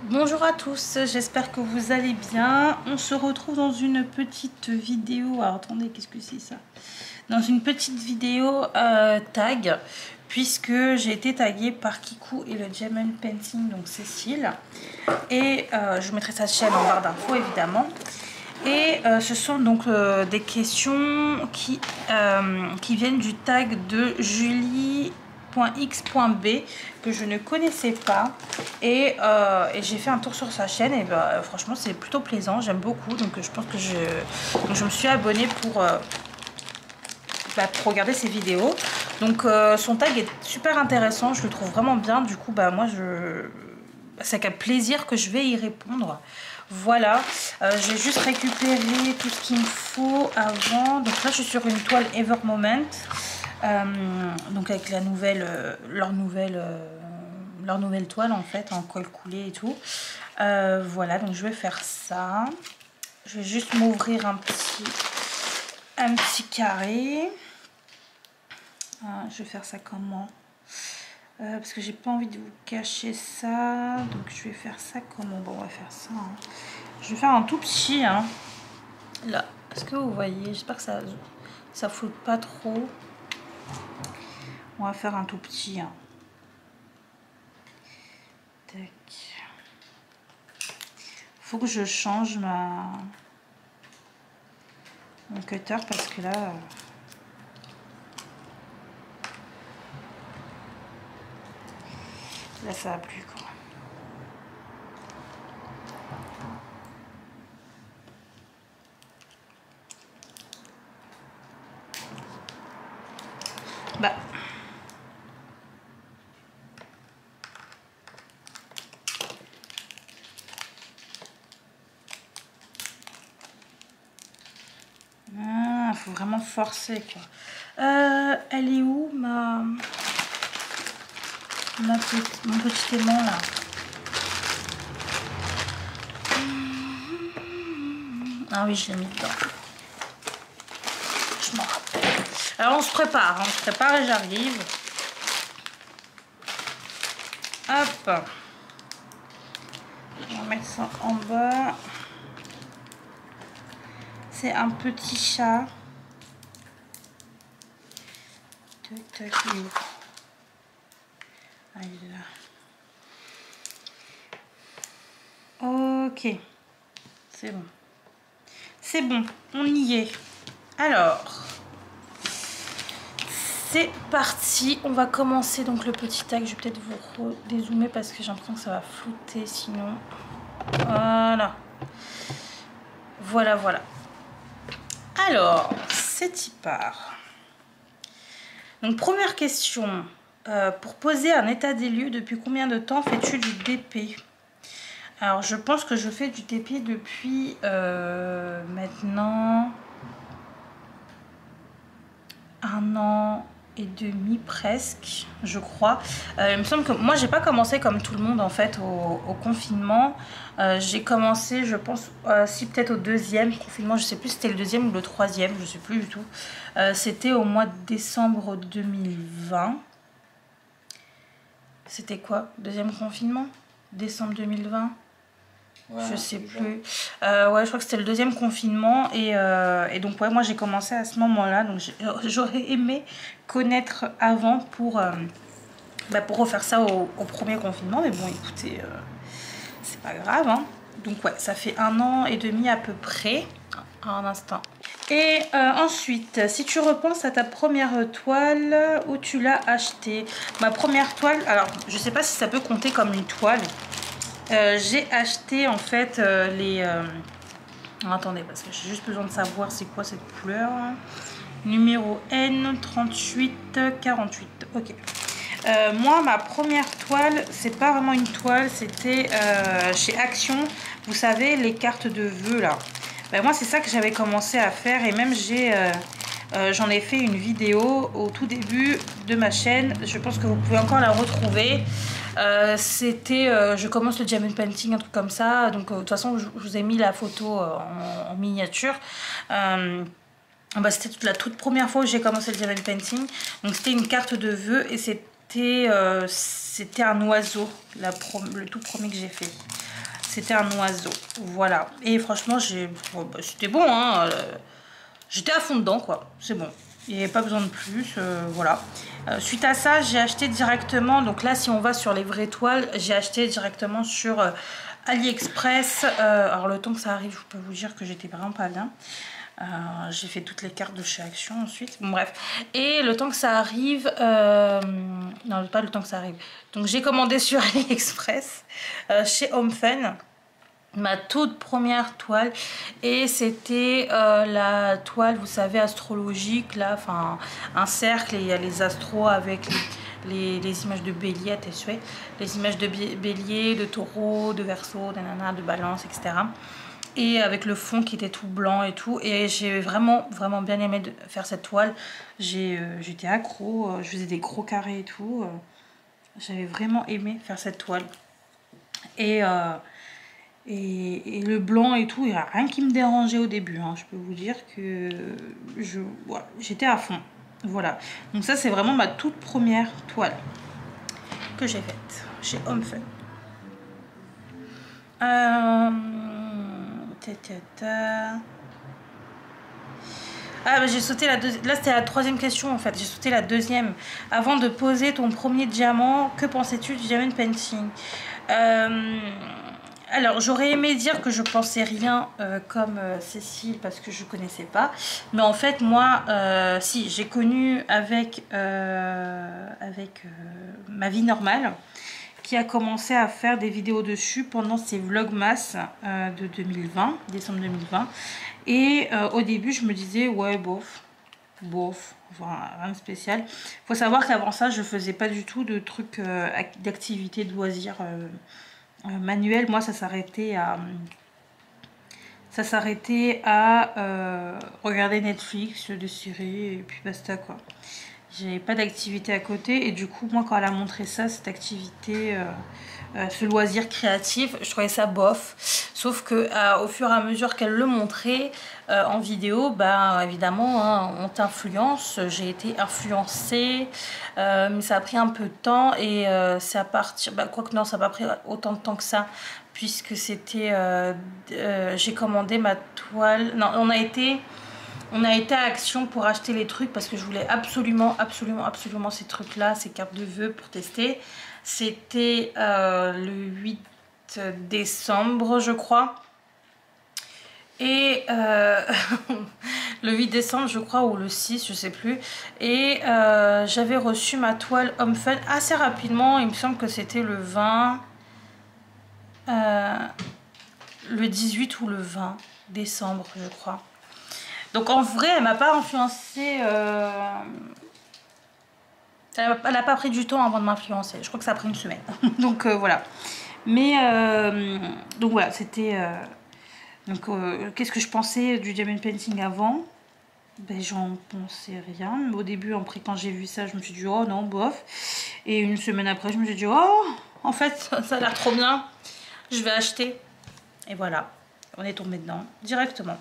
Bonjour à tous, j'espère que vous allez bien. On se retrouve dans une petite vidéo. Alors attendez, qu'est-ce que c'est ça? Dans une petite vidéo tag, puisque j'ai été taguée par Kikou et le Diamond Painting, donc Cécile. Et je vous mettrai sa chaîne en barre d'infos évidemment. Et ce sont donc des questions qui viennent du tag de Julie.x.b que je ne connaissais pas et j'ai fait un tour sur sa chaîne et bah, franchement c'est plutôt plaisant, j'aime beaucoup, donc je pense que je me suis abonnée pour regarder ses vidéos. Donc son tag est super intéressant, je le trouve vraiment bien, du coup bah moi c'est qu'un plaisir que je vais y répondre. Voilà, j'ai juste récupéré tout ce qu'il me faut avant. Donc là je suis sur une toile Ever Moment, donc avec leur nouvelle toile en fait, en colle coulée et tout. Voilà, donc je vais faire ça. Je vais juste m'ouvrir un petit carré. Je vais faire ça comment? Parce que j'ai pas envie de vous cacher ça, donc je vais faire ça comment? Bon, on va faire ça, hein. Je vais faire un tout petit, hein. Là, est-ce que vous voyez? J'espère que ça flotte pas trop. On va faire un tout petit, hein. Tac. Faut que je change mon cutter parce que là ça va plus quoi. Bah faut vraiment forcer quoi. Elle est où mon petit aimant là? Ah oui, je l'ai mis dedans. Je m'en rappelle. Alors on se prépare, hein, on se prépare et j'arrive. Hop. On va mettre ça en bas. C'est un petit chat. Tac, tac, il est où? Ah, il est là. Ok. C'est bon. C'est bon, on y est. Alors, c'est parti. On va commencer donc le petit tag. Je vais peut-être vous dézoomer parce que j'ai l'impression que ça va flouter sinon. Voilà. Voilà, voilà. Alors, c'est y part. Donc, première question. Pour poser un état des lieux, depuis combien de temps fais-tu du DP? Alors, je pense que je fais du DP depuis maintenant 1 an et demi presque, je crois. Il me semble que moi, j'ai pas commencé comme tout le monde en fait au confinement. J'ai commencé, je pense, si peut-être au deuxième confinement, je sais plus si c'était le deuxième ou le troisième, je sais plus du tout. C'était au mois de décembre 2020. C'était quoi? Deuxième confinement? Décembre 2020? Ouais, je sais plus. Ouais, je crois que c'était le deuxième confinement. Et donc, ouais, moi, j'ai commencé à ce moment-là. Donc, j'aurais aimé connaître avant pour refaire ça au premier confinement. Mais bon, écoutez, c'est pas grave, hein. Donc, ouais, ça fait 1 an et demi à peu près. Un instant. Et ensuite, si tu repenses à ta première toile, où tu l'as achetée? Ma première toile, alors, je sais pas si ça peut compter comme une toile. J'ai acheté en fait attendez, parce que j'ai juste besoin de savoir c'est quoi cette couleur. Numéro N3848. Ok. Moi, ma première toile, c'est pas vraiment une toile, c'était chez Action. Vous savez, les cartes de vœux là. Ben, moi, c'est ça que j'avais commencé à faire et même j'en ai fait une vidéo au tout début de ma chaîne. Je pense que vous pouvez encore la retrouver. C'était je commence le Diamond Painting, un truc comme ça. Donc de toute façon je vous ai mis la photo en miniature. C'était la toute première fois où j'ai commencé le Diamond Painting. Donc c'était une carte de vœux et c'est c'était un oiseau, le tout premier que j'ai fait. C'était un oiseau, voilà. Et franchement, c'était bon, hein. J'étais à fond dedans, quoi. C'est bon. Il n'y avait pas besoin de plus, voilà. Suite à ça, j'ai acheté directement. Donc là, si on va sur les vraies toiles, j'ai acheté directement sur AliExpress. Alors le temps que ça arrive, je peux vous dire que j'étais vraiment pas bien. J'ai fait toutes les cartes de chez Action ensuite. Bon, bref. Et le temps que ça arrive... non, pas le temps que ça arrive. Donc j'ai commandé sur AliExpress chez Home Fun. Ma toute première toile. Et c'était la toile, vous savez, astrologique. Là, enfin, un cercle et il y a les astros avec les images de bélier, les images de bélier, de taureau, de verseau, de balance, etc. Et avec le fond qui était tout blanc et tout. Et j'ai vraiment bien aimé faire cette toile. J'étais accro, je faisais des gros carrés et tout. J'avais vraiment aimé faire cette toile. Et le blanc et tout, il n'y a rien qui me dérangeait au début. Hein. Je peux vous dire que j'étais à fond. Voilà. Donc ça, c'est vraiment ma toute première toile que j'ai faite chez Home Fun. J'ai sauté la deuxième. Là, c'était la troisième question en fait. J'ai sauté la deuxième. Avant de poser ton premier diamant, que pensais-tu du diamond painting? Alors, j'aurais aimé dire que je pensais rien comme Cécile parce que je connaissais pas. Mais en fait, moi, si, j'ai connu avec ma vie normale, qui a commencé à faire des vidéos dessus pendant ses vlogmas de 2020, décembre 2020. Et au début, je me disais, ouais, bof, enfin, rien de spécial. Faut savoir qu'avant ça, je faisais pas du tout de trucs d'activités de loisirs manuels. Moi, ça s'arrêtait à regarder Netflix, des séries, et puis basta, quoi. J'avais pas d'activité à côté. Et du coup, moi, quand elle a montré ça, cette activité, ce loisir créatif, je trouvais ça bof. Sauf que au fur et à mesure qu'elle le montrait en vidéo, bah évidemment, hein, on t'influence. J'ai été influencée, mais ça a pris un peu de temps. Et c'est à partir... Bah, quoique non, ça n'a pas pris autant de temps que ça. Puisque c'était... j'ai commandé ma toile... Non, on a été à Action pour acheter les trucs parce que je voulais absolument ces trucs-là, ces cartes de vœux pour tester. C'était le 8 décembre, je crois. Et le 8 décembre, je crois, ou le 6, je sais plus. Et j'avais reçu ma toile Home Fun assez rapidement. Il me semble que c'était le 20... le 18 ou le 20 décembre, je crois. Donc en vrai, elle m'a pas influencé. Elle n'a pas pris du temps avant de m'influencer. Je crois que ça a pris une semaine. Donc voilà. Mais donc voilà, c'était. Qu'est-ce que je pensais du diamond painting avant? Ben, j'en pensais rien. Au début, quand j'ai vu ça, je me suis dit oh non, bof. Et une semaine après, je me suis dit oh, en fait, ça a l'air trop bien. Je vais acheter. Et voilà, on est tombé dedans directement.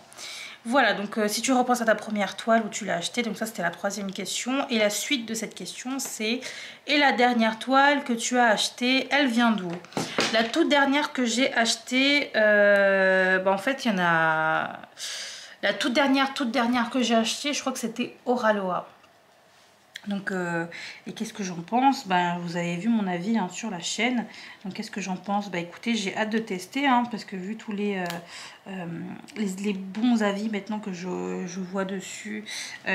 Voilà, donc si tu repenses à ta première toile où tu l'as achetée, donc ça c'était la troisième question. Et la suite de cette question c'est: et la dernière toile que tu as achetée, elle vient d'où? La toute dernière que j'ai achetée, en fait il y en a... La toute dernière que j'ai achetée, je crois que c'était Oraloa. Donc, et qu'est-ce que j'en pense? Ben, vous avez vu mon avis hein, sur la chaîne. Donc, qu'est-ce que j'en pense? Ben, écoutez, j'ai hâte de tester, hein, parce que vu tous les bons avis maintenant que je vois dessus,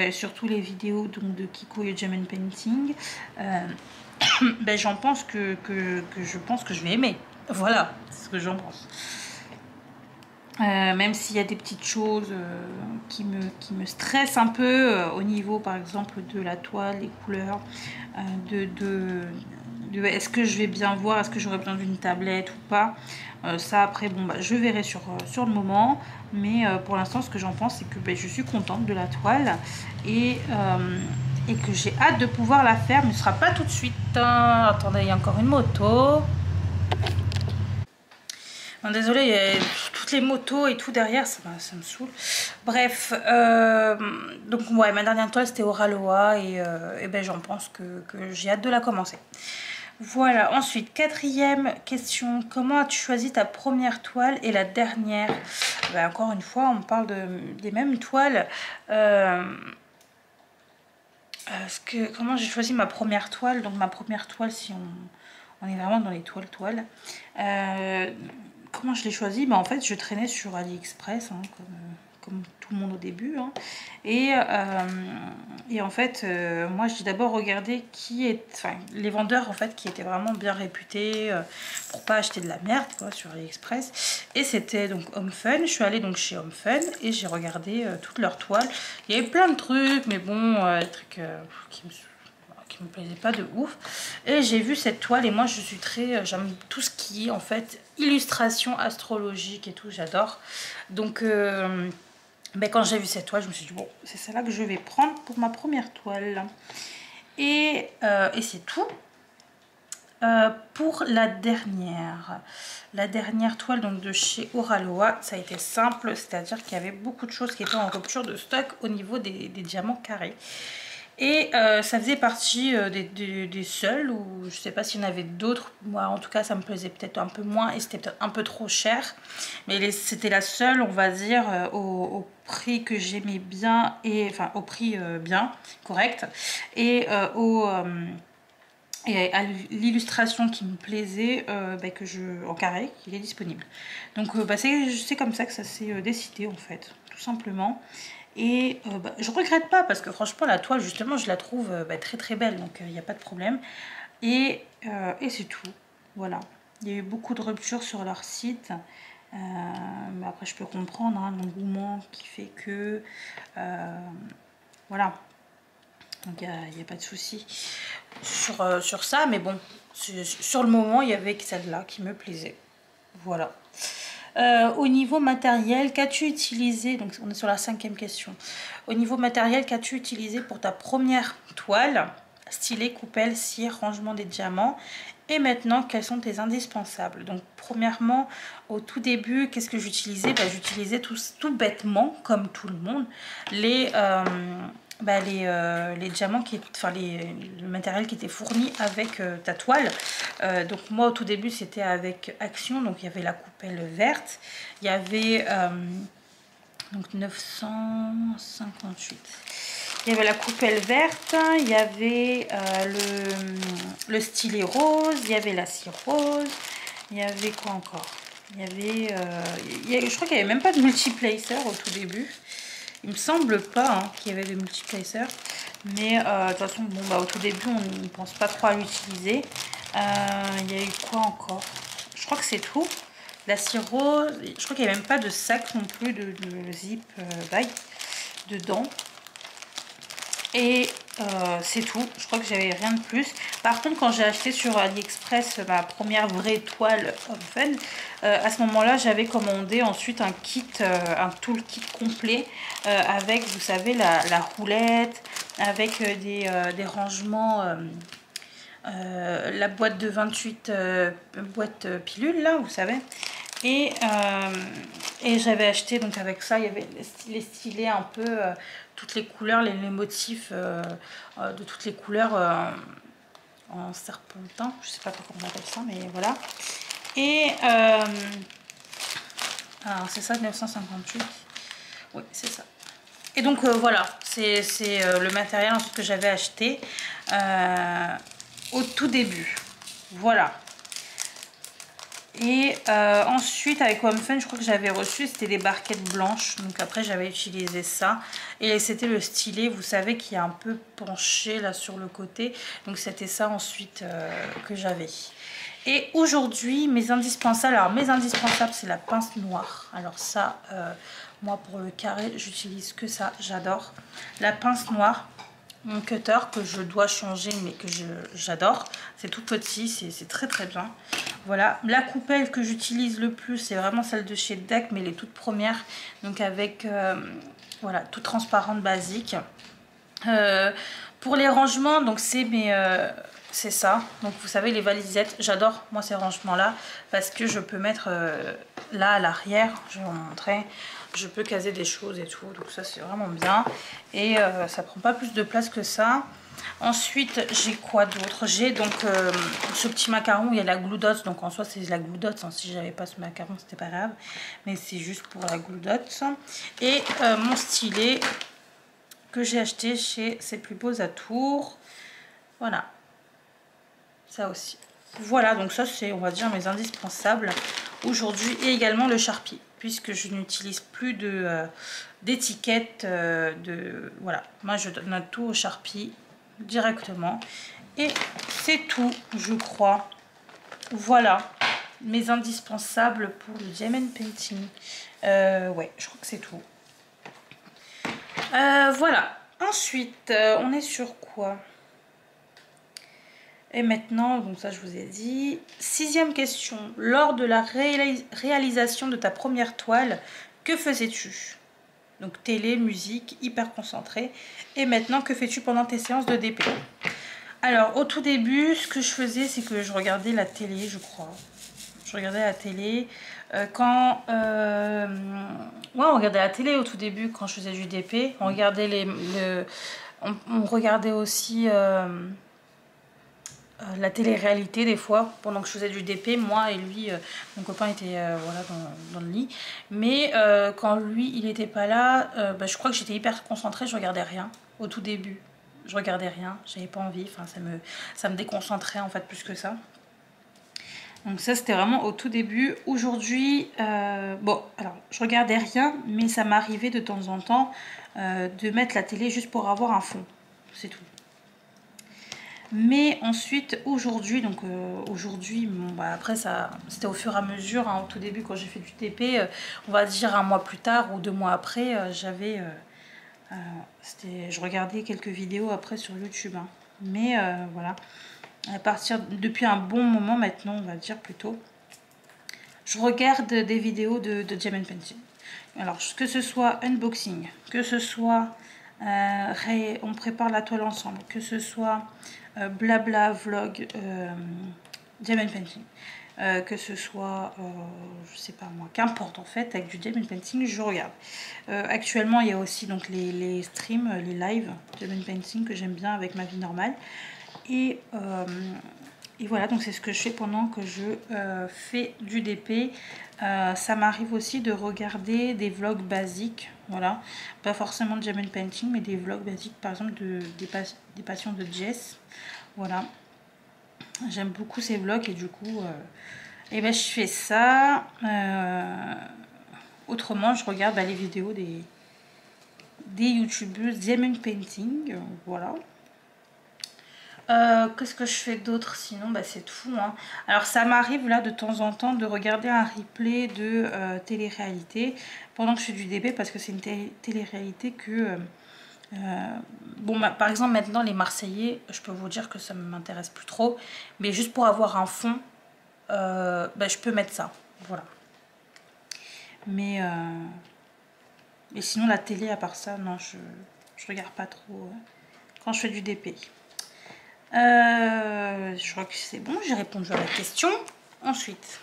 surtout les vidéos donc, de Kiko et Diamond Painting, ben, j'en pense que je pense que je vais aimer. Voilà, c'est ce que j'en pense. Même s'il y a des petites choses qui me stressent un peu au niveau par exemple de la toile, les couleurs, est-ce que je vais bien voir, est-ce que j'aurai besoin d'une tablette ou pas, ça après bon bah je verrai sur le moment, mais pour l'instant ce que j'en pense c'est que bah, je suis contente de la toile et que j'ai hâte de pouvoir la faire, mais ce sera pas tout de suite, hein. Attendez, il y a encore une moto. Non, désolée, il y a toutes les motos et tout derrière, ça me saoule. Bref, donc ouais, ma dernière toile c'était Oraloa et ben j'en pense que j'ai hâte de la commencer. Voilà, ensuite, quatrième question. Comment as-tu choisi ta première toile et la dernière? Ben, encore une fois, on parle des mêmes toiles. Comment j'ai choisi ma première toile? Donc ma première toile, si on est vraiment dans les toiles. Comment je l'ai choisi? Ben, en fait, je traînais sur AliExpress, hein, comme tout le monde au début. Hein. Et en fait, moi, j'ai d'abord regardé les vendeurs en fait, qui étaient vraiment bien réputés pour pas acheter de la merde quoi, sur AliExpress. Et c'était donc Home Fun. Je suis allée donc chez Home Fun et j'ai regardé toutes leurs toiles. Il y avait plein de trucs, mais bon, des trucs qui me plaisait pas de ouf, et j'ai vu cette toile et moi je suis très j'aime tout ce qui est en fait illustration astrologique et tout, j'adore. Donc ben, quand j'ai vu cette toile je me suis dit bon, c'est celle-là que je vais prendre pour ma première toile et c'est tout. Pour la dernière toile donc de chez Oraloa, ça a été simple, c'est-à-dire qu'il y avait beaucoup de choses qui étaient en rupture de stock au niveau des diamants carrés. Et ça faisait partie des seuls, ou je sais pas s'il y en avait d'autres. Moi en tout cas ça me plaisait peut-être un peu moins et c'était peut-être un peu trop cher. Mais c'était la seule, on va dire, au prix que j'aimais bien, et enfin au prix bien, correct. Et et à l'illustration qui me plaisait, en carré, il est disponible. Donc c'est comme ça que ça s'est décidé en fait, tout simplement. Et je regrette pas parce que franchement la toile justement je la trouve très très belle, donc il n'y a pas de problème. Et c'est tout, voilà. Il y a eu beaucoup de ruptures sur leur site, mais après je peux comprendre hein, l'engouement qui fait que voilà, donc il n'y a pas de souci sur ça, mais bon, sur le moment il y avait que celle-là qui me plaisait, voilà. Au niveau matériel, qu'as-tu utilisé? Donc on est sur la 5e question. Au niveau matériel, qu'as-tu utilisé pour ta première toile? Stylet, coupelle, cire, rangement des diamants. Et maintenant, quels sont tes indispensables? Donc premièrement, au tout début, qu'est-ce que j'utilisais? J'utilisais tout bêtement, comme tout le monde, les diamants le matériel qui était fourni avec ta toile. Donc moi au tout début c'était avec Action, donc il y avait la coupelle verte, il y avait donc 958, il y avait la coupelle verte, il y avait le stylet rose, il y avait la cire rose, il y avait quoi encore? Il y avait je crois qu'il n'y avait même pas de multiplacer au tout début. Il me semble pas hein, qu'il y avait des multiplacers, mais de toute façon, bon, au tout début, on ne pense pas trop à l'utiliser. Il y a eu quoi encore? Je crois que c'est tout. La cire rose, je crois qu'il n'y avait même pas de sac non plus de zip bag dedans. Et c'est tout, je crois que j'avais rien de plus. Par contre, quand j'ai acheté sur AliExpress ma première vraie toile Home Fun, à ce moment-là, j'avais commandé ensuite un kit, un toolkit complet avec, vous savez, la roulette, avec des rangements, la boîte de 28 boîtes pilules, là, vous savez. Et j'avais acheté, donc avec ça, il y avait les stylets un peu, toutes les couleurs, les motifs de toutes les couleurs en serpentin. Je sais pas comment on appelle ça, mais voilà. Et alors c'est ça, 958. Oui, c'est ça. Et donc voilà, c'est le matériel ensuite que j'avais acheté au tout début. Voilà. Et ensuite avec Home Fun, je crois que j'avais reçu, c'était des barquettes blanches. Donc après j'avais utilisé ça. Et c'était le stylet, vous savez, qui est un peu penché là sur le côté. Donc c'était ça ensuite que j'avais. Et aujourd'hui, mes indispensables. Alors mes indispensables, c'est la pince noire. Alors ça, moi pour le carré, j'utilise que ça, j'adore. La pince noire. Mon cutter que je dois changer mais que j'adore, c'est tout petit, c'est très très bien. Voilà, la coupelle que j'utilise le plus c'est vraiment celle de chez DEC, mais les toutes premières, donc avec voilà, tout transparente basique. Pour les rangements, donc c'est ça, donc vous savez les valisettes, j'adore moi ces rangements là parce que je peux mettre là à l'arrière, je vais vous montrer, je peux caser des choses et tout, donc ça c'est vraiment bien. Et ça prend pas plus de place que ça. Ensuite, j'ai quoi d'autre? J'ai donc ce petit macaron, il y a la Glue Dots, donc en soi c'est la Glue Dots, hein. Si j'avais pas ce macaron c'était pas grave, mais c'est juste pour la Glue Dots. Et mon stylet que j'ai acheté chez Ses Plus Beaux Atours, voilà, ça aussi. Voilà, donc ça c'est, on va dire, mes indispensables aujourd'hui. Et également le Sharpie, puisque je n'utilise plus d'étiquette, voilà, moi je note tout au Sharpie directement. Et c'est tout, je crois. Voilà, mes indispensables pour le diamond painting. Ouais, je crois que c'est tout. Voilà, ensuite, on est sur quoi? Et maintenant, donc ça je vous ai dit. 6e question. Lors de la réalisation de ta première toile, que faisais-tu? Donc télé, musique, hyper concentré. Et maintenant, que fais-tu pendant tes séances de DP? Alors, au tout début, ce que je faisais, c'est que je regardais la télé, je crois. Je regardais la télé. Ouais, on regardait la télé au tout début quand je faisais du DP. On regardait on regardait aussi la télé-réalité des fois pendant que je faisais du DP. Moi et lui, mon copain était voilà, dans le lit. Mais quand lui, il n'était pas là, bah, je crois que j'étais hyper concentrée. Je regardais rien au tout début. Je regardais rien, j'avais pas envie. Enfin, ça me déconcentrait en fait plus que ça. Donc ça c'était vraiment au tout début. Aujourd'hui, bon, alors je regardais rien, mais ça m'arrivait de temps en temps de mettre la télé juste pour avoir un fond, c'est tout. Mais ensuite aujourd'hui, donc aujourd'hui, bon, bah, après ça c'était au fur et à mesure, hein, au tout début quand j'ai fait du TP, on va dire un mois plus tard ou 2 mois après, je regardais quelques vidéos après sur YouTube, hein. Mais voilà. Depuis un bon moment maintenant, on va dire plutôt, je regarde des vidéos de diamond painting. Alors que ce soit unboxing, que ce soit on prépare la toile ensemble, que ce soit blabla vlog diamond painting, que ce soit je sais pas moi, qu'importe en fait, avec du diamond painting je regarde. Actuellement il y a aussi donc les streams, les lives diamond painting que j'aime bien avec ma vie normale. Et voilà, donc c'est ce que je fais pendant que je fais du DP. Ça m'arrive aussi de regarder des vlogs basiques, voilà, pas forcément de diamond painting, mais des vlogs basiques, par exemple des passions de Jess, voilà. J'aime beaucoup ces vlogs et du coup, et ben, je fais ça. Autrement, je regarde les vidéos des youtubeuses diamond painting, voilà. Qu'est-ce que je fais d'autre sinon? Bah, c'est tout, hein. Alors ça m'arrive là de temps en temps de regarder un replay de télé-réalité pendant que je fais du DP, parce que c'est une télé-réalité que bon, bah, par exemple maintenant les Marseillais, je peux vous dire que ça ne m'intéresse plus trop, mais juste pour avoir un fond, bah, je peux mettre ça, voilà. Mais sinon la télé, à part ça, non, je regarde pas trop quand je fais du DP. Je crois que c'est bon, j'ai répondu à la question. Ensuite,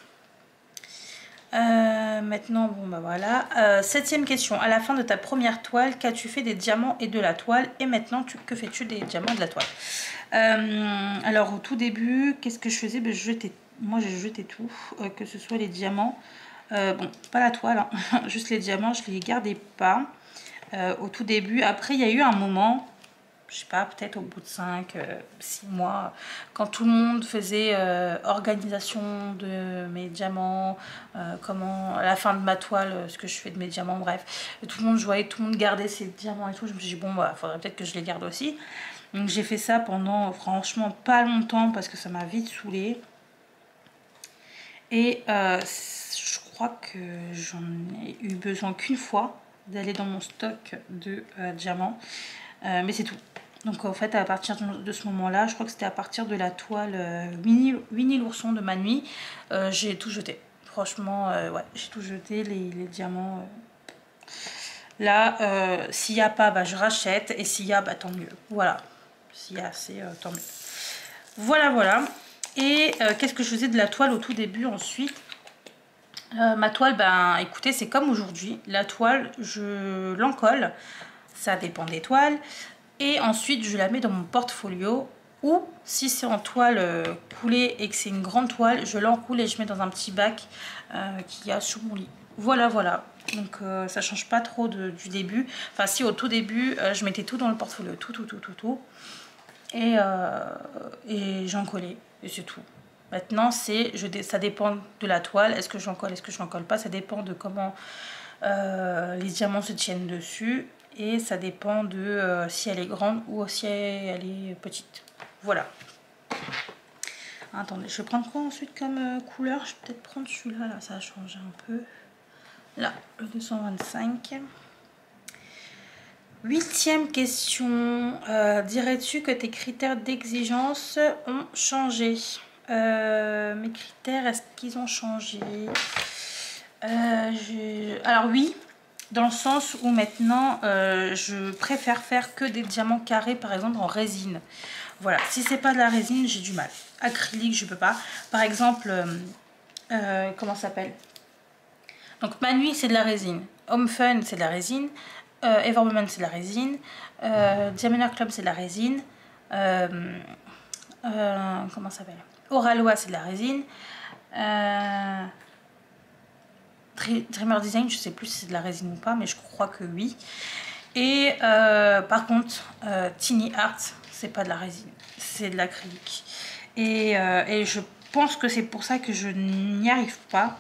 maintenant, bon bah voilà. 7e question. À la fin de ta première toile, qu'as-tu fait des diamants et de la toile? Et maintenant, que fais-tu des diamants et de la toile? Alors, au tout début, qu'est-ce que je faisais? Ben, moi, j'ai jeté tout, que ce soit les diamants. Bon, pas la toile, hein. Juste les diamants, je les gardais pas au tout début. Après, il y a eu un moment, je sais pas, peut-être au bout de 5-6 mois, quand tout le monde faisait organisation de mes diamants, comment, à la fin de ma toile, ce que je fais de mes diamants, bref. Et tout le monde jouait, tout le monde gardait ses diamants et tout. Je me suis dit, bon, bah, faudrait peut-être que je les garde aussi. Donc j'ai fait ça pendant, franchement, pas longtemps, parce que ça m'a vite saoulée. Et je crois que j'en ai eu besoin qu'une fois d'aller dans mon stock de diamants. Mais c'est tout. Donc en fait à partir de ce moment là, je crois que c'était à partir de la toile Winnie l'ourson de ma nuit, j'ai tout jeté. Franchement ouais, j'ai tout jeté, les diamants. Là s'il n'y a pas, bah, je rachète, et s'il y a, bah, tant mieux. Voilà, s'il y a assez, tant mieux. Voilà voilà. Et qu'est-ce que je faisais de la toile au tout début ensuite? Ma toile, ben écoutez, c'est comme aujourd'hui. La toile, je l'encolle. Ça dépend des toiles. Et ensuite, je la mets dans mon portfolio. Ou si c'est en toile coulée et que c'est une grande toile, je l'enroule et je mets dans un petit bac qu'il y a sous mon lit. Voilà, voilà. Donc ça change pas trop du début. Enfin si, au tout début, je mettais tout dans le portfolio. Tout. Et j'en collais. Et c'est tout. Maintenant, ça dépend de la toile. Est-ce que j'en colle, est-ce que je n'en colle pas? Ça dépend de comment les diamants se tiennent dessus. Et ça dépend de si elle est grande ou si elle est petite. Voilà. Attendez, je vais prendre quoi ensuite comme couleur? Je vais peut-être prendre celui-là. Là, ça a changé un peu. Là, le 225. 8e question. Dirais-tu que tes critères d'exigence ont changé? Mes critères, est-ce qu'ils ont changé? Alors oui, dans le sens où maintenant je préfère faire que des diamants carrés, par exemple en résine. Voilà, si c'est pas de la résine, j'ai du mal. Acrylique, je peux pas. Par exemple, comment ça s'appelle? Donc Manui, c'est de la résine. Home Fun, c'est de la résine. Everwoman, c'est de la résine. Diamond Club, c'est de la résine. Comment ça s'appelle? Oralois, c'est de la résine. Dreamer Design, je sais plus si c'est de la résine ou pas, mais je crois que oui. Et par contre, Tiny Art, c'est pas de la résine, c'est de l'acrylique. Et je pense que c'est pour ça que je n'y arrive pas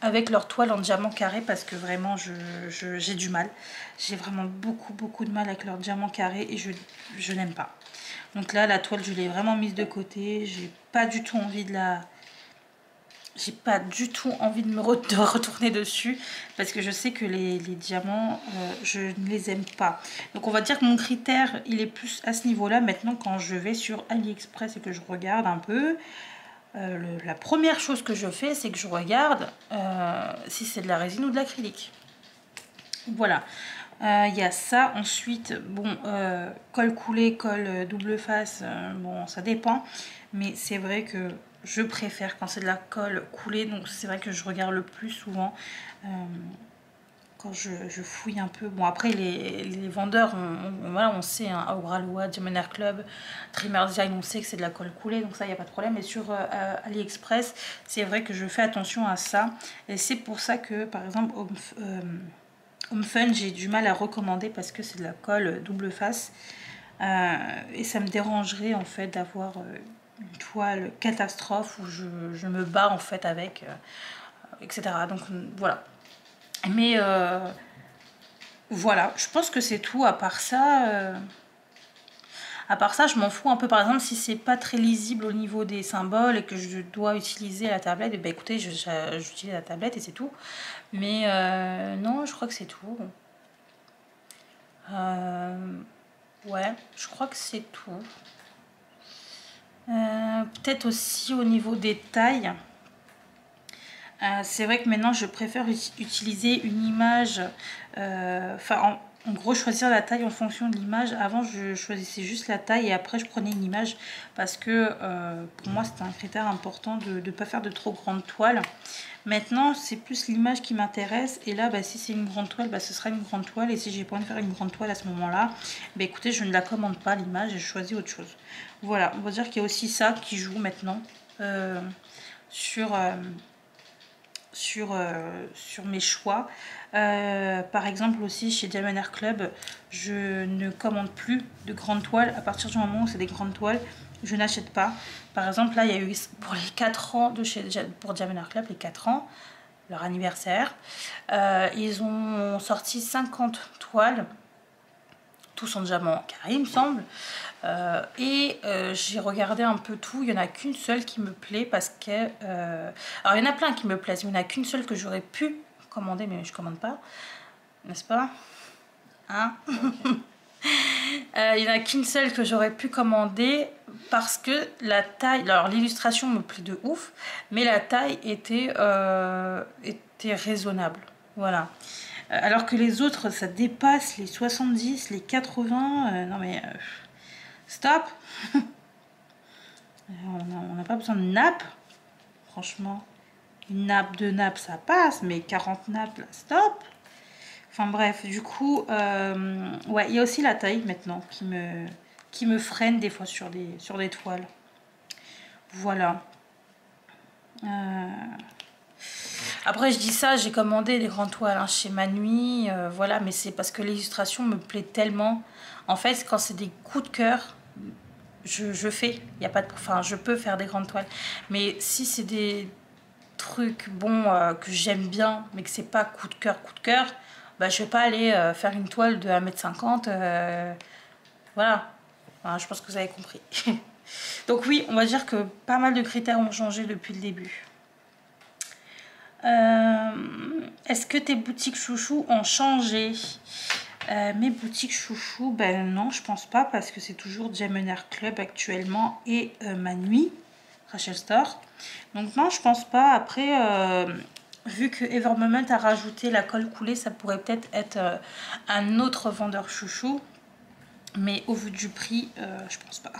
avec leur toile en diamant carré, parce que vraiment j'ai du mal. J'ai vraiment beaucoup de mal avec leur diamant carré et je n'aime pas. Donc là, la toile, je l'ai vraiment mise de côté. J'ai pas du tout envie de la... J'ai pas du tout envie de retourner dessus, parce que je sais que les diamants, je ne les aime pas. Donc on va dire que mon critère, il est plus à ce niveau-là. Maintenant, quand je vais sur AliExpress et que je regarde un peu, la première chose que je fais, c'est que je regarde si c'est de la résine ou de l'acrylique. Voilà. Il y a ça. Ensuite, bon, colle coulé, colle double face, bon, ça dépend. Mais c'est vrai que je préfère quand c'est de la colle coulée. Donc c'est vrai que je regarde le plus souvent quand je fouille un peu. Bon, après les vendeurs, voilà, on sait, hein, Oralois, Diamond Club, Dreamer Design, on sait que c'est de la colle coulée, donc ça, il n'y a pas de problème. Et sur AliExpress, c'est vrai que je fais attention à ça. Et c'est pour ça que, par exemple, Home Fun, j'ai du mal à recommander, parce que c'est de la colle double face. Et ça me dérangerait, en fait, d'avoir une toile catastrophe où je me bats, en fait, avec, etc. Donc, voilà. Mais voilà, je pense que c'est tout. À part ça, je m'en fous un peu. Par exemple, si c'est pas très lisible au niveau des symboles et que je dois utiliser la tablette, et ben écoutez, j'utilise la tablette et c'est tout. Mais non, je crois que c'est tout. Ouais, je crois que c'est tout. Peut-être aussi au niveau des tailles. C'est vrai que maintenant je préfère utiliser une image, enfin en gros choisir la taille en fonction de l'image. Avant je choisissais juste la taille et après je prenais une image, parce que pour moi c'était un critère important de ne pas faire de trop grande toile. Maintenant c'est plus l'image qui m'intéresse, et là bah, si c'est une grande toile, bah, ce sera une grande toile, et si j'ai pas envie de faire une grande toile à ce moment là, bah, écoutez, je ne la commande pas l'image et je choisis autre chose. Voilà, on va dire qu'il y a aussi ça qui joue maintenant sur mes choix. Par exemple aussi chez Diamond Club, je ne commande plus de grandes toiles. À partir du moment où c'est des grandes toiles, je n'achète pas. Par exemple là il y a eu pour les 4 ans pour Diamond Club, les 4 ans, leur anniversaire, ils ont sorti 50 toiles, tous en diamant carré il me semble. J'ai regardé un peu tout, il n'y en a qu'une seule qui me plaît, parce que alors il y en a plein qui me plaisent, mais il n'y en a qu'une seule que j'aurais pu commander, mais je commande pas, n'est-ce pas, hein? Il n'y en a qu'une seule que j'aurais pu commander, parce que la taille, alors l'illustration me plaît de ouf, mais la taille était raisonnable, voilà. Alors que les autres, ça dépasse les 70, les 80, non mais stop. On n'a pas besoin de nappe, franchement. Une nappe, 2 nappes, ça passe, mais 40 nappes, là, stop. Enfin bref, du coup, ouais, il y a aussi la taille maintenant qui me freine des fois sur des toiles. Voilà. Après, je dis ça, j'ai commandé des grandes toiles hein, chez Manui, voilà, mais c'est parce que l'illustration me plaît tellement. En fait, quand c'est des coups de cœur, je fais. Y a pas de, enfin, je peux faire des grandes toiles. Mais si c'est des trucs bons que j'aime bien, mais que c'est pas coup de cœur, bah, je vais pas aller faire une toile de 1,50 m. Voilà. Enfin, je pense que vous avez compris. Donc oui, on va dire que pas mal de critères ont changé depuis le début. Est-ce que tes boutiques chouchous ont changé? Mes boutiques chouchous, ben non, je pense pas parce que c'est toujours Gemener Club actuellement et Manui, Rachel Store. Donc non, je pense pas. Après, vu que Evermoment a rajouté la colle coulée, ça pourrait peut-être être un autre vendeur chouchou. Mais au vu du prix, je pense pas.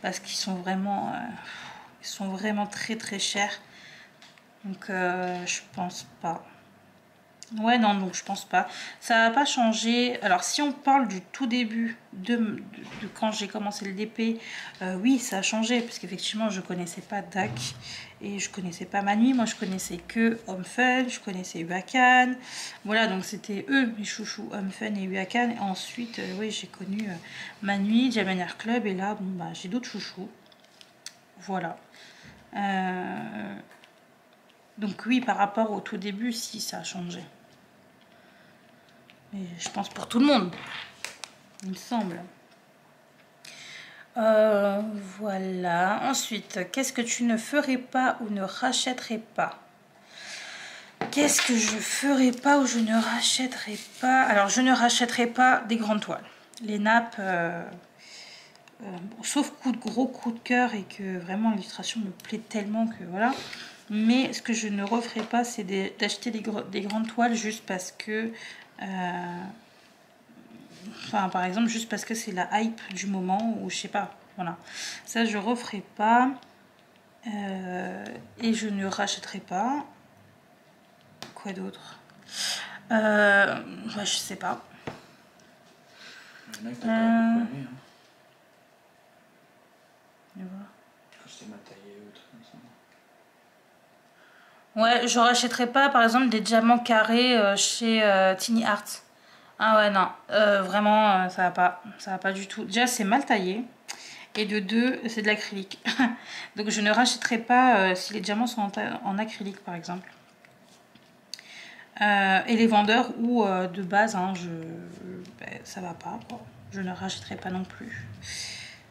Parce qu'ils sont vraiment très très chers. Donc je pense pas. Ouais, non, donc je pense pas. Ça va pas changer. Alors si on parle du tout début de quand j'ai commencé le DP, oui, ça a changé. Parce qu'effectivement, je connaissais pas DAC et je connaissais pas Manui. Moi, je connaissais que Home Fun, je connaissais Huacan. Voilà, donc c'était eux, mes chouchous, Home Fun et Huacan. Et ensuite, oui, j'ai connu Manui, Gemener Club. Et là, bon, bah, j'ai d'autres chouchous. Voilà. Donc oui, par rapport au tout début, si, ça a changé. Mais je pense pour tout le monde, il me semble. Voilà. Ensuite, qu'est-ce que tu ne ferais pas ou ne rachèterais pas? Qu'est-ce que je ferais pas ou je ne rachèterais pas? Alors, je ne rachèterais pas des grandes toiles. Les nappes, sauf gros coup de cœur et que vraiment l'illustration me plaît tellement que voilà. Mais ce que je ne referai pas, c'est d'acheter des grandes toiles juste parce que... enfin, par exemple, juste parce que c'est la hype du moment ou je sais pas. Voilà. Ça, je referai pas. Et je ne rachèterai pas. Quoi d'autre bah, je sais pas. Il y en a que t'as pas aimé, hein. Et voilà. Quand c'est mal taillé ou truc comme ça. Ouais, je rachèterai pas par exemple des diamants carrés chez Tiny Art. Ah ouais, non, vraiment, ça va pas du tout. Déjà, c'est mal taillé. Et de deux, c'est de l'acrylique. Donc, je ne rachèterai pas si les diamants sont en acrylique, par exemple. Et les vendeurs où, de base, hein, ça va pas, quoi. Je ne rachèterai pas non plus.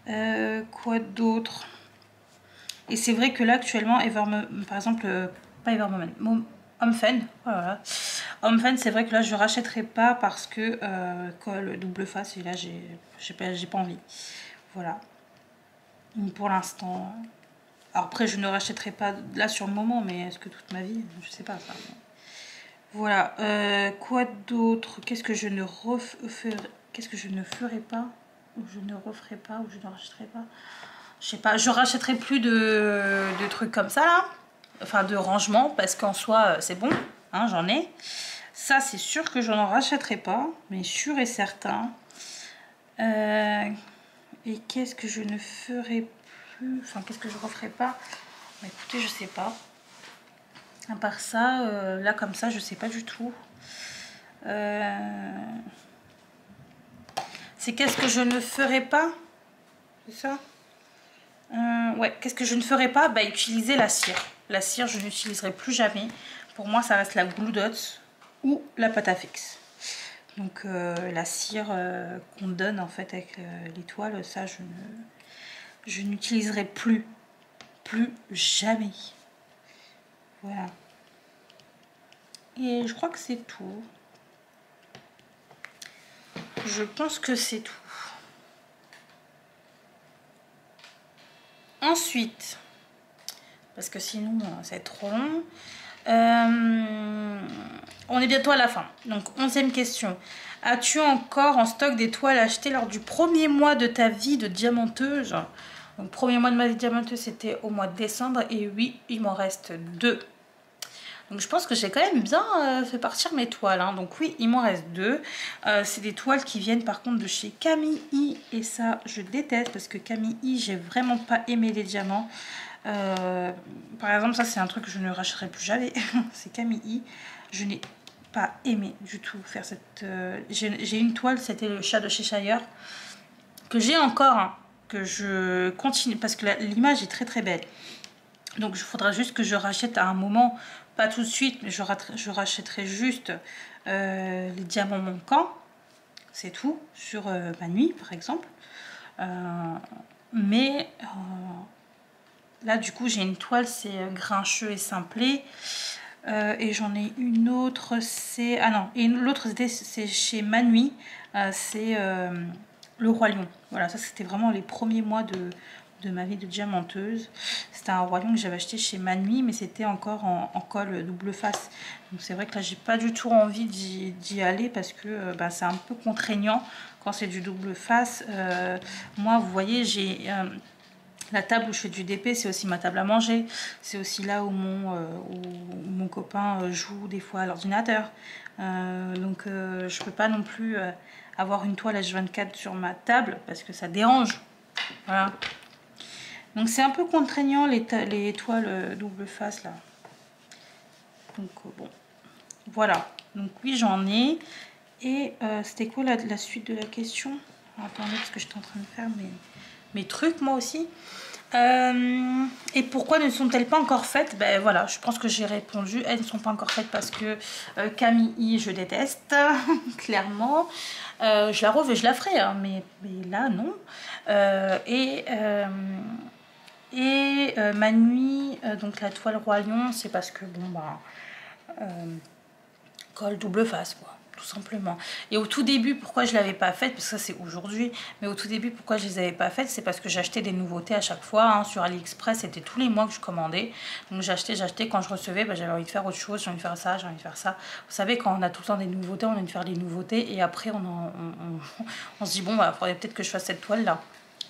Quoi d'autre? Et c'est vrai que là, actuellement, par exemple, pas Evermoment, Home Fun, voilà. Home Fun, c'est vrai que là, je rachèterai pas parce que colle double face et là, j'ai pas envie. Voilà. Donc, pour l'instant. Alors après, je ne rachèterai pas là sur le moment, mais est-ce que toute ma vie? Je sais pas ça. Voilà. Quoi d'autre? Qu'est-ce que je ne ferai pas? Ou je ne referai pas? Ou je ne rachèterai pas? Je sais pas. Je rachèterai plus de trucs comme ça là. Enfin, de rangement, parce qu'en soi, c'est bon. Hein, j'en ai. Ça, c'est sûr que je n'en rachèterai pas. Mais sûr et certain. Et qu'est-ce que je ne ferai plus? Enfin, qu'est-ce que je referai pas? Bah, écoutez, je sais pas. À part ça, là comme ça, je sais pas du tout. C'est qu'est-ce que je ne ferai pas? C'est ça? Ouais, qu'est-ce que je ne ferai pas? Bah, utiliser la cire. La cire, je n'utiliserai plus jamais. Pour moi, ça reste la Glue Dots ou la pâte à fixe. Donc, la cire qu'on donne en fait avec l'étoile, ça, je n'utiliserai plus. Plus jamais. Voilà. Et je crois que c'est tout. Je pense que c'est tout. Ensuite, parce que sinon ça va être trop long, on est bientôt à la fin. Donc 11e question. As-tu encore en stock des toiles achetées lors du premier mois de ta vie de diamanteuse? Donc premier mois de ma vie de diamanteuse, c'était au mois de décembre. Et oui, il m'en reste 2. Donc je pense que j'ai quand même bien fait partir mes toiles, hein. Donc oui, il m'en reste 2. C'est des toiles qui viennent par contre de chez Camille. Et ça, je déteste parce que Camille, j'ai vraiment pas aimé les diamants. Par exemple, ça c'est un truc que je ne rachèterai plus jamais. C'est Camille. Je n'ai pas aimé du tout faire cette... J'ai une toile, c'était le chat de Cheshire, que j'ai encore, hein, que je continue, parce que l'image est très très belle. Donc il faudra juste que je rachète à un moment, pas tout de suite, mais je rachèterai juste les diamants manquants, c'est tout, sur ma nuit par exemple. Mais là du coup j'ai une toile, c'est grincheux et simplé. Et j'en ai une autre, c'est... Ah non, et l'autre c'est chez Manui, c'est le Roi Lion. Voilà, ça c'était vraiment les premiers mois de ma vie de diamanteuse. C'était un Roi Lion que j'avais acheté chez Manui, mais c'était encore en colle double face. Donc c'est vrai que là j'ai pas du tout envie d'y aller parce que c'est un peu contraignant quand c'est du double face. Moi vous voyez j'ai... La table où je fais du DP, c'est aussi ma table à manger. C'est aussi là où mon copain joue des fois à l'ordinateur. Donc je peux pas non plus avoir une toile H24 sur ma table parce que ça dérange. Voilà. Donc c'est un peu contraignant les toiles double face là. Donc bon, voilà. Donc oui, j'en ai. Et c'était quoi la suite de la question? Attendez, parce que j'étais en train de faire mes trucs moi aussi. Et pourquoi ne sont-elles pas encore faites? Ben voilà, je pense que j'ai répondu. Elles ne sont pas encore faites parce que Camille, je déteste, clairement. Je la refais, je la ferai, hein, mais là, non. Ma nuit, donc la toile Roi Lion, c'est parce que, bon, colle double face, quoi. Tout simplement. Et au tout début, pourquoi je l'avais pas faite, parce que ça c'est aujourd'hui, mais au tout début pourquoi je les avais pas faites, c'est parce que j'achetais des nouveautés à chaque fois, hein. Sur AliExpress, c'était tous les mois que je commandais, donc j'achetais, quand je recevais, j'avais envie de faire autre chose, j'ai envie de faire ça, j'ai envie de faire ça. Vous savez, quand on a tout le temps des nouveautés, on a envie de faire des nouveautés, et après on se dit bon, il faudrait peut-être que je fasse cette toile là.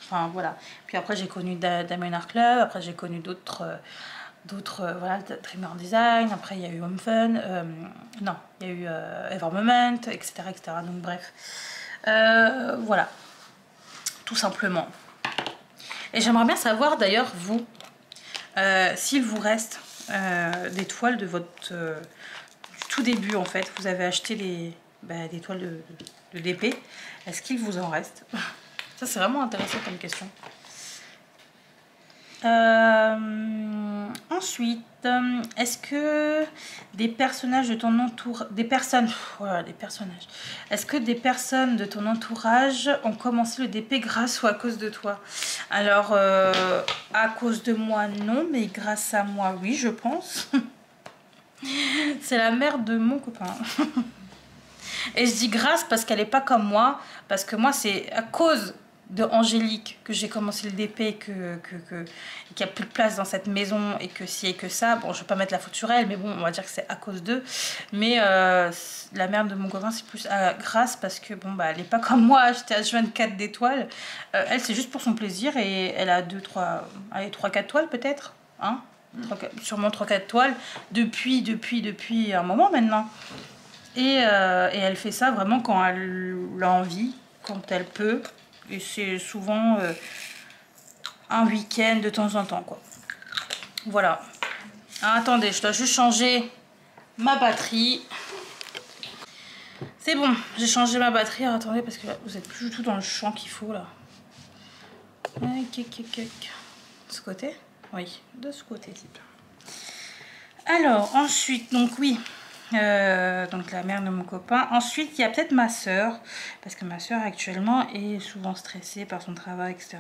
Enfin voilà. Puis après j'ai connu Diamond Art Club, après j'ai connu d'autres voilà, Dreamer Design, après il y a eu Home Fun, non, il y a eu Ever Moment, etc., etc. Donc bref, voilà, tout simplement. Et j'aimerais bien savoir d'ailleurs, vous, s'il vous reste des toiles de votre du tout début en fait, vous avez acheté des toiles de DP, est-ce qu'il vous en reste? Ça c'est vraiment intéressant comme question. Ensuite, est-ce que des personnages de ton entourage, est-ce que des personnes de ton entourage ont commencé le DP grâce ou à cause de toi? Alors, à cause de moi, non, mais grâce à moi, oui, je pense. C'est la mère de mon copain. Et je dis grâce parce qu'elle n'est pas comme moi, parce que moi, c'est à cause de Angélique que j'ai commencé le DP, qu'il n'y a plus de place dans cette maison et que si et que ça, bon je vais pas mettre la faute sur elle, mais bon on va dire que c'est à cause d'eux. Mais la mère de mon copain c'est plus grâce parce que bon elle est pas comme moi acheter H24 d'étoiles, elle c'est juste pour son plaisir et elle a 3-4 toiles peut-être, hein, sûrement 3-4 toiles depuis un moment maintenant. Et elle fait ça vraiment quand elle a envie, quand elle peut. Et c'est souvent un week-end de temps en temps, quoi. Voilà. Ah, attendez, je dois juste changer ma batterie. C'est bon, j'ai changé ma batterie. Alors, attendez, parce que là, vous êtes plus du tout dans le champ qu'il faut, là. De ce côté? Oui, de ce côté, s'il vous plaît. Alors, ensuite, donc oui... donc la mère de mon copain. Ensuite il y a peut-être ma soeur, parce que ma soeur actuellement est souvent stressée par son travail, etc.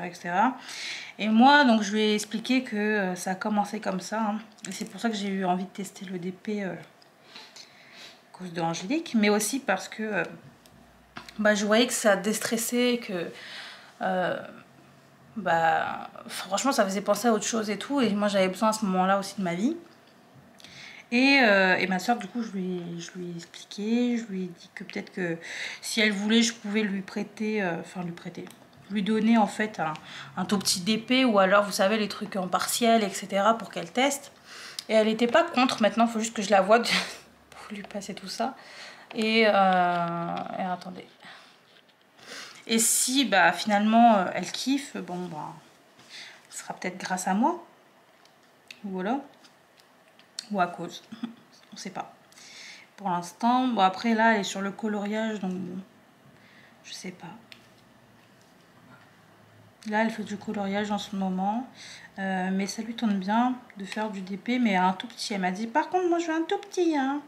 Et moi donc je lui ai expliqué que ça a commencé comme ça, hein. Et c'est pour ça que j'ai eu envie de tester le DP à cause de Angélique, mais aussi parce que je voyais que ça déstressait, que franchement ça faisait penser à autre chose et tout, et moi j'avais besoin à ce moment là aussi de ma vie. Et ma soeur, du coup, je lui ai expliqué, je lui ai dit que peut-être que si elle voulait, je pouvais lui prêter, lui donner en fait un tout petit DP, ou alors, vous savez, les trucs en partiel, etc., pour qu'elle teste. Et elle n'était pas contre. Maintenant, il faut juste que je la voie pour lui passer tout ça. Et attendez. Et si bah, finalement elle kiffe, bon bah, ce sera peut-être grâce à moi. Voilà. Ou à cause. On sait pas. Pour l'instant, bon après là elle est sur le coloriage, donc bon, je sais pas. Là elle fait du coloriage en ce moment. Mais ça lui tente bien de faire du DP, mais un tout petit. Elle m'a dit par contre moi je veux un tout petit, hein.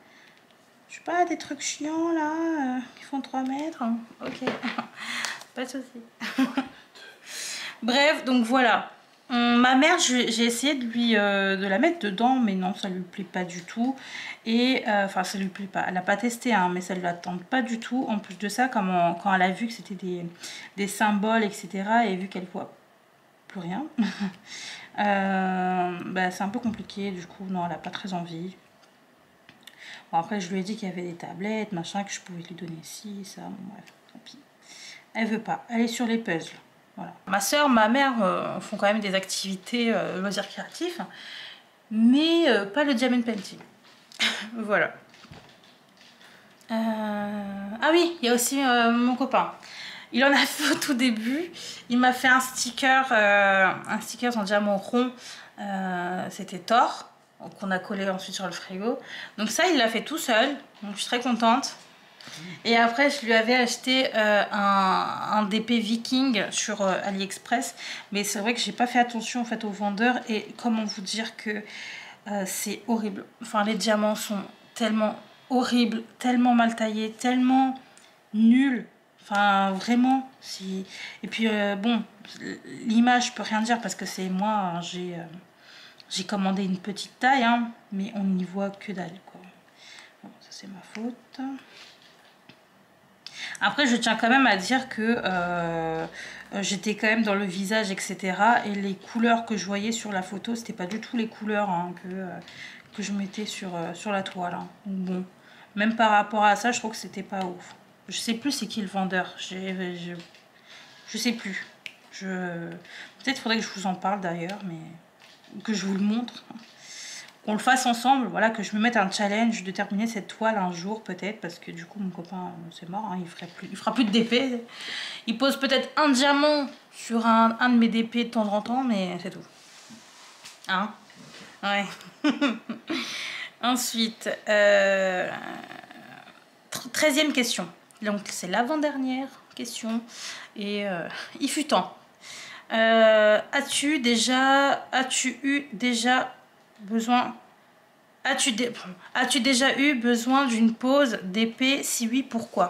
Je veux pas des trucs chiants là, qui font 3 mètres. Hein. Ok. Pas de soucis. Bref, donc voilà. Ma mère, j'ai essayé de la mettre dedans, mais non, ça lui plaît pas du tout. Et enfin, ça lui plaît pas. Elle n'a pas testé, hein, mais ça ne la tente pas du tout. En plus de ça, quand elle a vu que c'était des symboles, etc., et vu qu'elle voit plus rien, bah, c'est un peu compliqué. Du coup, non, elle n'a pas très envie. Bon, après, je lui ai dit qu'il y avait des tablettes, machin, que je pouvais lui donner ci, ça. Bon, bref, tant pis. Elle veut pas. Elle est sur les puzzles. Voilà. Ma soeur, ma mère font quand même des activités loisirs créatifs, mais pas le diamond painting. Voilà. Ah oui, il y a aussi mon copain. Il en a fait au tout début. Il m'a fait un sticker en diamant rond. C'était Thor, qu'on a collé ensuite sur le frigo. Donc ça, il l'a fait tout seul. Donc je suis très contente. Et après je lui avais acheté un DP Viking sur AliExpress, mais c'est vrai que j'ai pas fait attention en fait aux vendeurs. Et comment vous dire que c'est horrible, enfin les diamants sont tellement horribles, tellement mal taillés, tellement nuls, enfin vraiment. Et puis bon, l'image je peux rien dire parce que c'est moi, hein, j'ai commandé une petite taille, hein, mais on n'y voit que dalle quoi. Bon, ça c'est ma faute. Après, je tiens quand même à dire que j'étais quand même dans le visage, etc. Et les couleurs que je voyais sur la photo, c'était pas du tout les couleurs hein, que je mettais sur la toile. Hein. Bon, même par rapport à ça, je trouve que c'était pas ouf. Je sais plus c'est qui le vendeur. Je sais plus. Peut-être faudrait que je vous en parle d'ailleurs, mais que je vous le montre. Qu'on le fasse ensemble, voilà, que je me mette un challenge de terminer cette toile un jour peut-être, parce que du coup mon copain c'est mort, hein, il fera plus de DP. Il pose peut-être un diamant sur un de mes DP de temps en temps, mais c'est tout. Hein? Ouais. Ensuite, 13e question. Donc c'est l'avant-dernière question. Et il fut temps. As-tu eu déjà besoin... As-tu déjà eu besoin d'une pause d'épée? Si oui, pourquoi?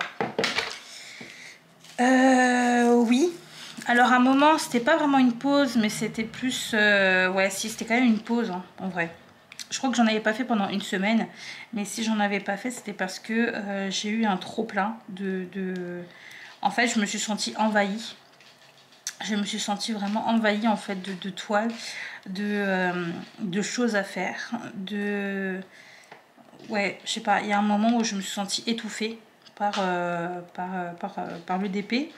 Oui. Alors à un moment, c'était pas vraiment une pause, mais c'était plus... ouais, si, c'était quand même une pause, hein, en vrai. Je crois que j'en avais pas fait pendant une semaine, mais si j'en avais pas fait, c'était parce que j'ai eu un trop-plein En fait, je me suis sentie envahie. Je me suis sentie vraiment envahie en fait de toiles, de choses à faire, ouais, je sais pas, il y a un moment où je me suis sentie étouffée par le DP.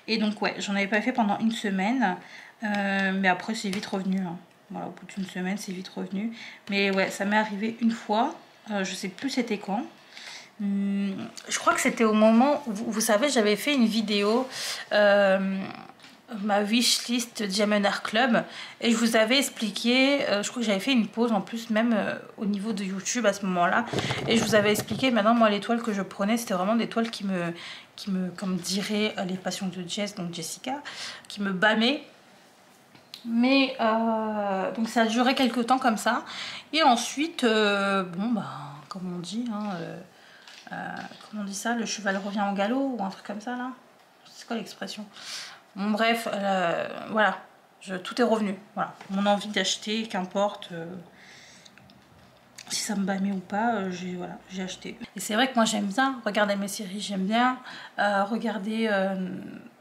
Et donc ouais, j'en avais pas fait pendant une semaine, mais après c'est vite revenu. Hein. Voilà, au bout d'une semaine, c'est vite revenu. Mais ouais, ça m'est arrivé une fois, je sais plus c'était quand. Je crois que c'était au moment où, vous savez, j'avais fait une vidéo... ma wishlist Diamond Art Club et je vous avais expliqué, je crois que j'avais fait une pause en plus même au niveau de YouTube à ce moment là et je vous avais expliqué maintenant moi les toiles que je prenais c'était vraiment des toiles qui me comme dirait les passions de Jess, donc Jessica, qui me bâmaient. Mais donc ça a duré quelques temps comme ça et ensuite bon bah comme on dit hein, comment on dit ça, le cheval revient au galop ou un truc comme ça là, c'est quoi l'expression? Bon, bref, voilà, tout est revenu. Voilà, mon envie d'acheter, qu'importe si ça me bâmait ou pas, j'ai acheté. Et c'est vrai que moi j'aime bien regarder mes séries, j'aime bien regarder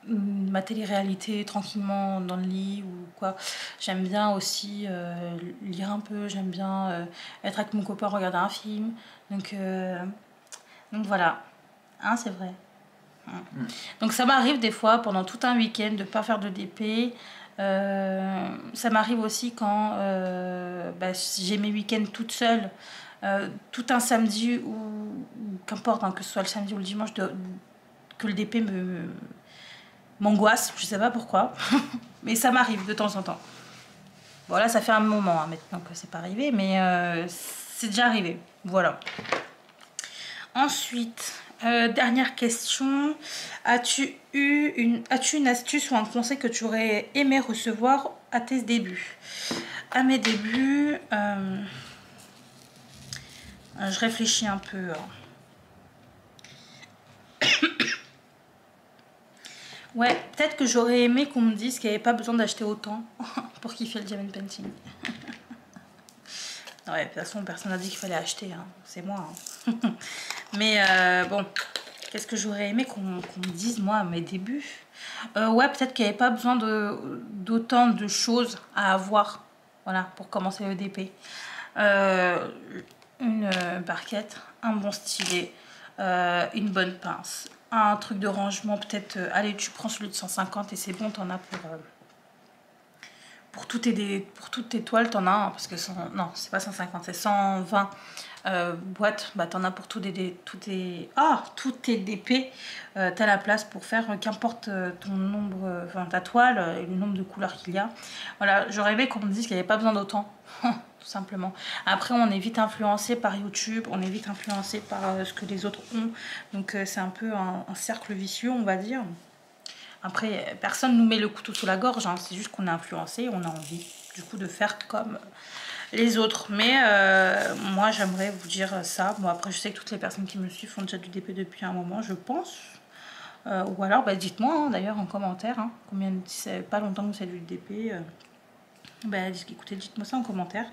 ma télé-réalité tranquillement dans le lit ou quoi. J'aime bien aussi lire un peu, j'aime bien être avec mon copain, regarder un film. Donc voilà, hein, c'est vrai. Donc ça m'arrive des fois pendant tout un week-end de pas faire de DP, Ça m'arrive aussi quand bah, j'ai mes week-ends toute seule, tout un samedi ou qu'importe, hein, que ce soit le samedi ou le dimanche, que le DP m'angoisse, je sais pas pourquoi, mais ça m'arrive de temps en temps. Bon là ça fait un moment hein, maintenant que c'est pas arrivé, mais c'est déjà arrivé, voilà. Ensuite, dernière question, as-tu une astuce ou un conseil que tu aurais aimé recevoir à tes débuts? À mes débuts, je réfléchis un peu. Ouais, peut-être que j'aurais aimé qu'on me dise qu'il n'y avait pas besoin d'acheter autant pour kiffer le diamond painting. Ouais, de toute façon, personne n'a dit qu'il fallait acheter, hein. C'est moi. Hein. Mais bon, qu'est-ce que j'aurais aimé qu'on me dise, moi, à mes débuts? Ouais, peut-être qu'il n'y avait pas besoin d'autant de choses à avoir, voilà, pour commencer le DP. Une barquette, un bon stylet, une bonne pince, un truc de rangement, peut-être, allez, tu prends celui de 150 et c'est bon, t'en as pour toutes tes toiles, t'en as un, parce que non, c'est pas 150, c'est 120 boîtes, bah t'en as pour tous tes DP, t'as la place pour faire qu'importe ton nombre, enfin ta toile et le nombre de couleurs qu'il y a. Voilà, j'aurais aimé qu'on me dise qu'il n'y avait pas besoin d'autant, tout simplement. Après, on est vite influencé par YouTube, on est vite influencé par ce que les autres ont, donc c'est un peu un cercle vicieux, on va dire. Après, personne nous met le couteau sous la gorge, hein. C'est juste qu'on est influencé, on a envie du coup de faire comme les autres. Mais moi, j'aimerais vous dire ça. Bon, après, je sais que toutes les personnes qui me suivent font déjà du DP depuis un moment, je pense. Ou alors, bah, dites-moi hein, d'ailleurs en commentaire, hein, combien c'est pas longtemps que vous faites du DP. Bah, écoutez, dites-moi ça en commentaire.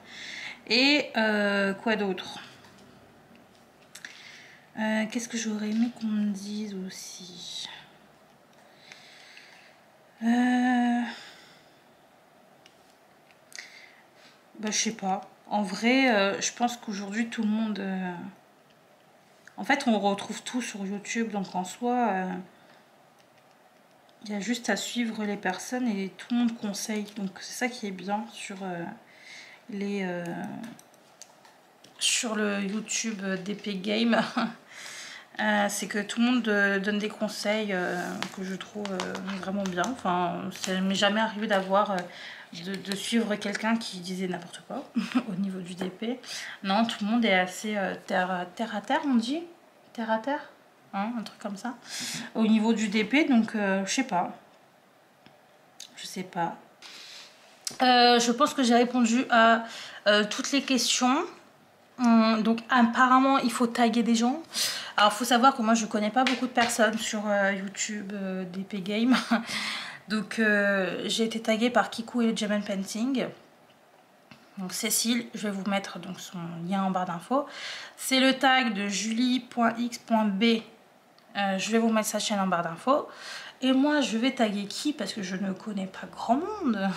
Et quoi d'autre? Qu'est-ce que j'aurais aimé qu'on me dise aussi? Bah, je sais pas. En vrai, je pense qu'aujourd'hui, tout le monde... En fait, on retrouve tout sur YouTube. Donc, en soi, il y a juste à suivre les personnes et tout le monde conseille. Donc, c'est ça qui est bien sur, sur le YouTube DP Game. C'est que tout le monde donne des conseils que je trouve vraiment bien. Enfin, ça m'est jamais arrivé d'avoir... de suivre quelqu'un qui disait n'importe quoi au niveau du DP. Non, tout le monde est assez terre à terre, on dit terre à terre, hein, un truc comme ça. Au niveau du DP, donc je sais pas. Je sais pas. Je pense que j'ai répondu à toutes les questions. Donc apparemment il faut taguer des gens. Alors il faut savoir que moi je connais pas beaucoup de personnes sur YouTube DP Game. Donc j'ai été taguée par Kikou et le Diamond Painting. Donc Cécile, je vais vous mettre donc son lien en barre d'infos. C'est le tag de julie.x.b. Je vais vous mettre sa chaîne en barre d'infos. Et moi je vais taguer qui? Parce que je ne connais pas grand monde.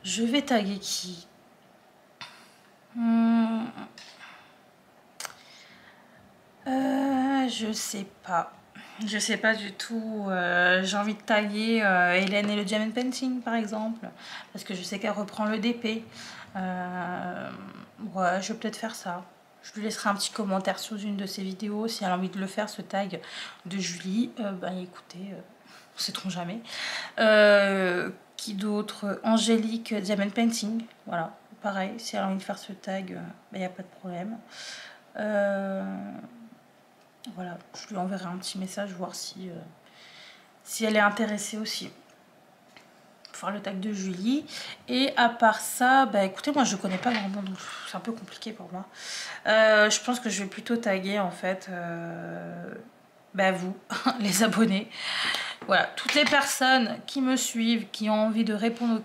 Je vais taguer qui? Je sais pas. Je sais pas du tout. J'ai envie de taguer Hélène et le Diamond Painting par exemple. Parce que je sais qu'elle reprend le DP. Ouais, je vais peut-être faire ça. Je lui laisserai un petit commentaire sous une de ses vidéos. Si elle a envie de le faire, ce tag de Julie. Bah écoutez, sait-on jamais. Qui d'autre? Angélique Diamond Painting. Voilà, pareil. Si elle a envie de faire ce tag, il n'y a pas de problème. Voilà, je lui enverrai un petit message, voir si elle est intéressée aussi. Pour faire le tag de Julie. Et à part ça, bah écoutez, moi je connais pas grand monde, donc c'est un peu compliqué pour moi. Je pense que je vais plutôt taguer en fait bah vous, les abonnés. Voilà, toutes les personnes qui me suivent, qui ont envie de répondre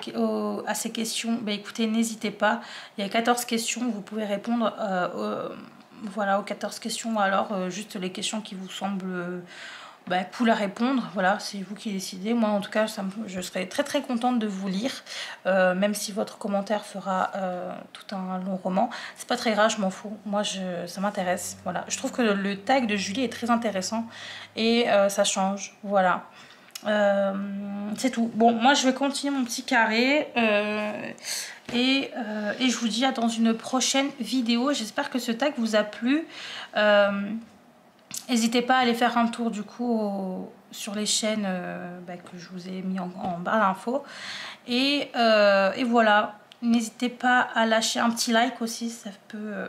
à ces questions, bah écoutez, n'hésitez pas. Il y a 14 questions, vous pouvez répondre voilà, aux 14 questions, ou alors juste les questions qui vous semblent cool à répondre. Voilà, c'est vous qui décidez. Moi, en tout cas, je serai très très contente de vous lire, même si votre commentaire fera tout un long roman. C'est pas très grave, je m'en fous. Moi, ça m'intéresse. Voilà, je trouve que le tag de Julie est très intéressant et ça change. Voilà. C'est tout. Bon, moi je vais continuer mon petit carré et je vous dis à dans une prochaine vidéo. J'espère que ce tag vous a plu. N'hésitez pas à aller faire un tour du coup sur les chaînes que je vous ai mis en bas d'infos. Et voilà, n'hésitez pas à lâcher un petit like aussi, ça peut...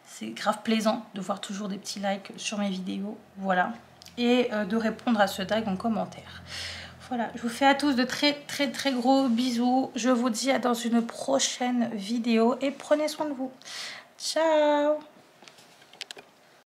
c'est grave plaisant de voir toujours des petits likes sur mes vidéos, voilà. Et de répondre à ce tag en commentaire. Voilà, je vous fais à tous de très gros bisous. Je vous dis à dans une prochaine vidéo et prenez soin de vous. Ciao!